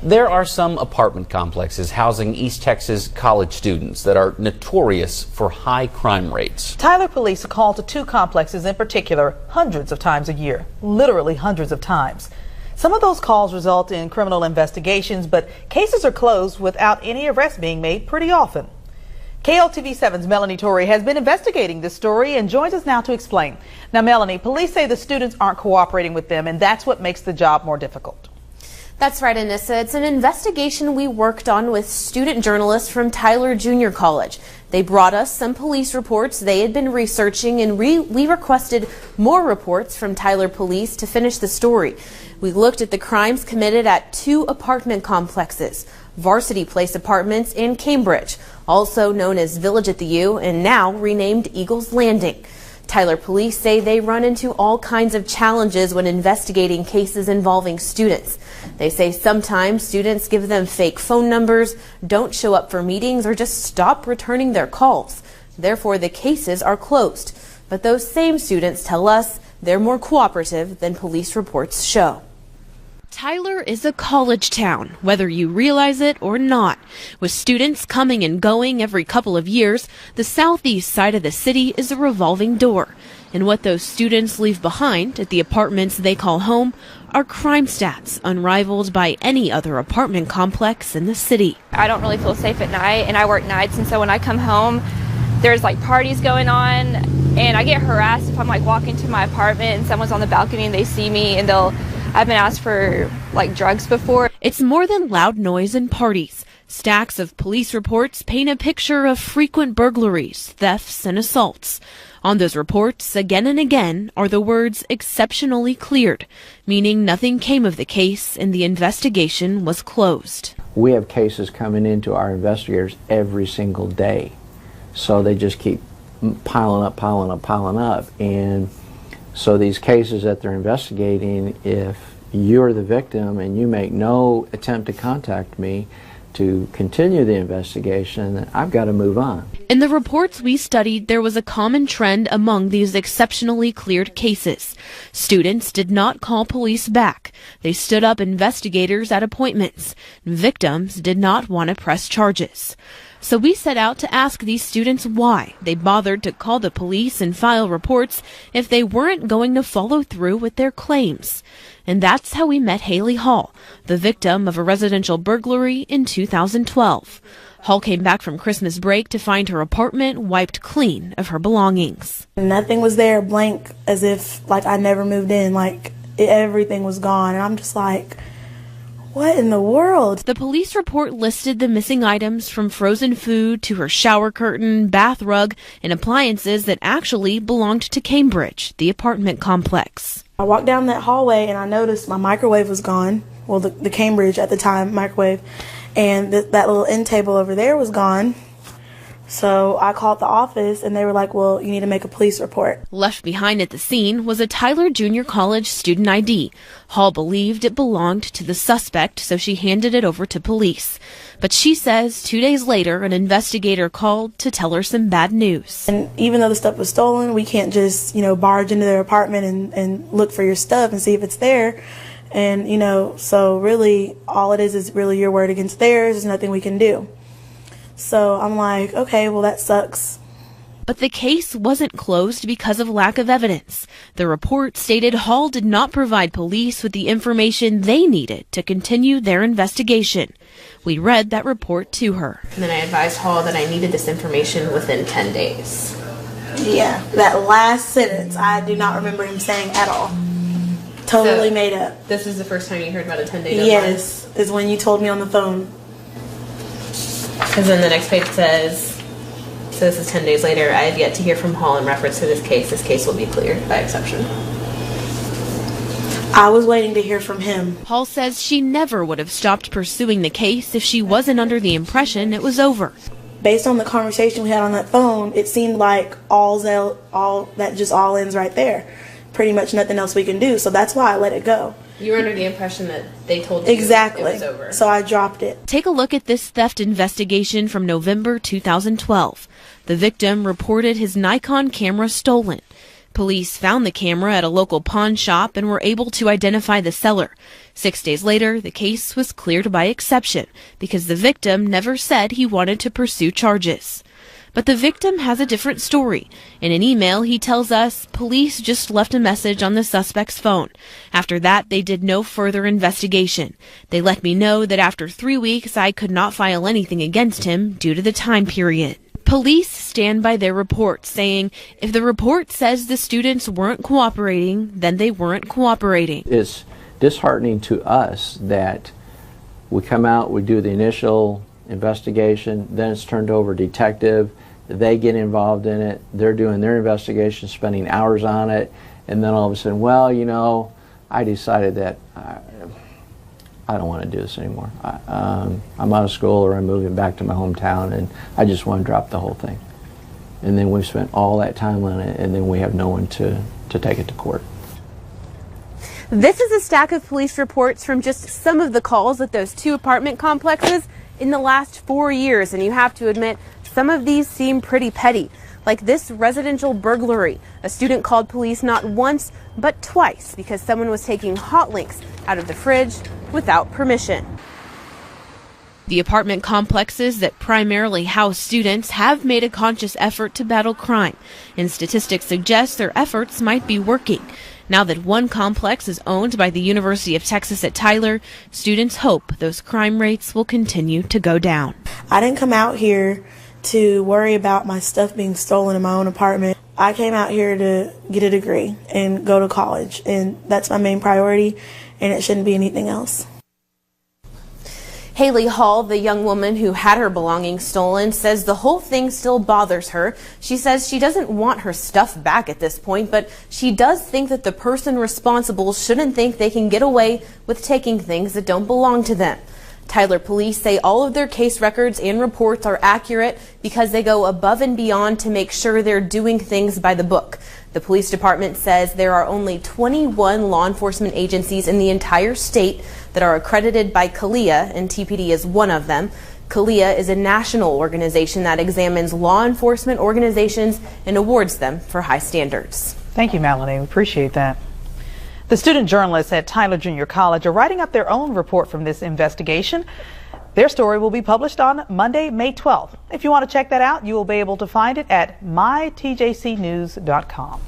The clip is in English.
There are some apartment complexes housing East Texas college students that are notorious for high crime rates. Tyler police are called to two complexes in particular hundreds of times a year, literally hundreds of times. Some of those calls result in criminal investigations, but cases are closed without any arrests being made pretty often. KLTV7's Melanie Torrey has been investigating this story and joins us now to explain. Now, Melanie, police say the students aren't cooperating with them, and that's what makes the job more difficult. That's right, Anissa. It's an investigation we worked on with student journalists from Tyler Junior College. They brought us some police reports they had been researching, and we requested more reports from Tyler police to finish the story. We looked at the crimes committed at two apartment complexes, Varsity Place Apartments in Cambridge, also known as Village at the U and now renamed Eagles Landing. Tyler police say they run into all kinds of challenges when investigating cases involving students. They say sometimes students give them fake phone numbers, don't show up for meetings, or just stop returning their calls. Therefore, the cases are closed. But those same students tell us they're more cooperative than police reports show. Tyler is a college town, whether you realize it or not. With students coming and going every couple of years, the southeast side of the city is a revolving door. And what those students leave behind at the apartments they call home are crime stats unrivaled by any other apartment complex in the city. I don't really feel safe at night, and I work nights, and so when I come home, there's like parties going on, and I get harassed if I'm like walking to my apartment and someone's on the balcony and they see me, and I've been asked for like drugs before. It's more than loud noise and parties. Stacks of police reports paint a picture of frequent burglaries, thefts, and assaults. On those reports, again and again, are the words exceptionally cleared, meaning nothing came of the case and the investigation was closed. We have cases coming into our investigators every single day. So they just keep piling up. And so these cases that they're investigating, if you're the victim and you make no attempt to contact me to continue the investigation, then I've got to move on. In the reports we studied, there was a common trend among these exceptionally cleared cases. Students did not call police back. They stood up investigators at appointments. Victims did not want to press charges. So we set out to ask these students why they bothered to call the police and file reports if they weren't going to follow through with their claims. And that's how we met Haley Hall, the victim of a residential burglary in 2012. Hall came back from Christmas break to find her apartment wiped clean of her belongings. Nothing was there, blank, as if like I never moved in, everything was gone. And I'm just like, what in the world? The police report listed the missing items from frozen food to her shower curtain, bath rug, and appliances that actually belonged to Cambridge, the apartment complex. I walked down that hallway and I noticed my microwave was gone. Well, the Cambridge at the time microwave, and that little end table over there was gone. So I called the office and they were like, well, you need to make a police report. Left behind at the scene was a Tyler Junior College student ID. Hall believed it belonged to the suspect, so she handed it over to police. But she says 2 days later, an investigator called to tell her some bad news. And even though the stuff was stolen, we can't just, barge into their apartment and look for your stuff and see if it's there. And, so really all it is really your word against theirs. There's nothing we can do. So I'm like, okay, well, that sucks. But the case wasn't closed because of lack of evidence. The report stated Hall did not provide police with the information they needed to continue their investigation. We read that report to her. And then I advised Hall that I needed this information within 10 days. Yeah, that last sentence, I do not remember him saying at all. Totally made up. This is the first time you heard about a 10-day deadline? Yes, is when you told me on the phone. Because then the next page says, so this is 10 days later, I have yet to hear from Hall in reference to this case. This case will be cleared by exception. I was waiting to hear from him. Hall says she never would have stopped pursuing the case if she wasn't under the impression it was over. Based on the conversation we had on that phone, it seemed like all ends right there. Pretty much nothing else we can do, so that's why I let it go. You were under the impression that they told you exactly. It was over. So I dropped it. Take a look at this theft investigation from November 2012. The victim reported his Nikon camera stolen. Police found the camera at a local pawn shop and were able to identify the seller. 6 days later, the case was cleared by exception because the victim never said he wanted to pursue charges. But the victim has a different story. In an email, he tells us police just left a message on the suspect's phone. After that, they did no further investigation. They let me know that after 3 weeks, I could not file anything against him due to the time period. Police stand by their report, saying if the report says the students weren't cooperating, then they weren't cooperating. It's disheartening to us that we come out, we do the initial investigation, then it's turned over to detective, they get involved in it, they're doing their investigation, spending hours on it, and then all of a sudden, well, you know, I decided that I don't want to do this anymore. I'm out of school, or I'm moving back to my hometown, and I just want to drop the whole thing. And then we've spent all that time on it, and then we have no one to take it to court. This is a stack of police reports from just some of the calls at those 2 apartment complexes in the last 4 years, and you have to admit, some of these seem pretty petty. Like this residential burglary. A student called police not once, but twice because someone was taking hot links out of the fridge without permission. The apartment complexes that primarily house students have made a conscious effort to battle crime, and statistics suggest their efforts might be working. Now that one complex is owned by the University of Texas at Tyler, students hope those crime rates will continue to go down. I didn't come out here to worry about my stuff being stolen in my own apartment. I came out here to get a degree and go to college, and that's my main priority, and it shouldn't be anything else. Haley Hall, the young woman who had her belongings stolen, says the whole thing still bothers her. She says she doesn't want her stuff back at this point, but she does think that the person responsible shouldn't think they can get away with taking things that don't belong to them. Tyler police say all of their case records and reports are accurate because they go above and beyond to make sure they're doing things by the book. The police department says there are only 21 law enforcement agencies in the entire state that are accredited by CALEA, and TPD is one of them. CALEA is a national organization that examines law enforcement organizations and awards them for high standards. Thank you, Melanie. We appreciate that. The student journalists at Tyler Junior College are writing up their own report from this investigation. Their story will be published on Monday, May 12th. If you want to check that out, you will be able to find it at mytjcnews.com.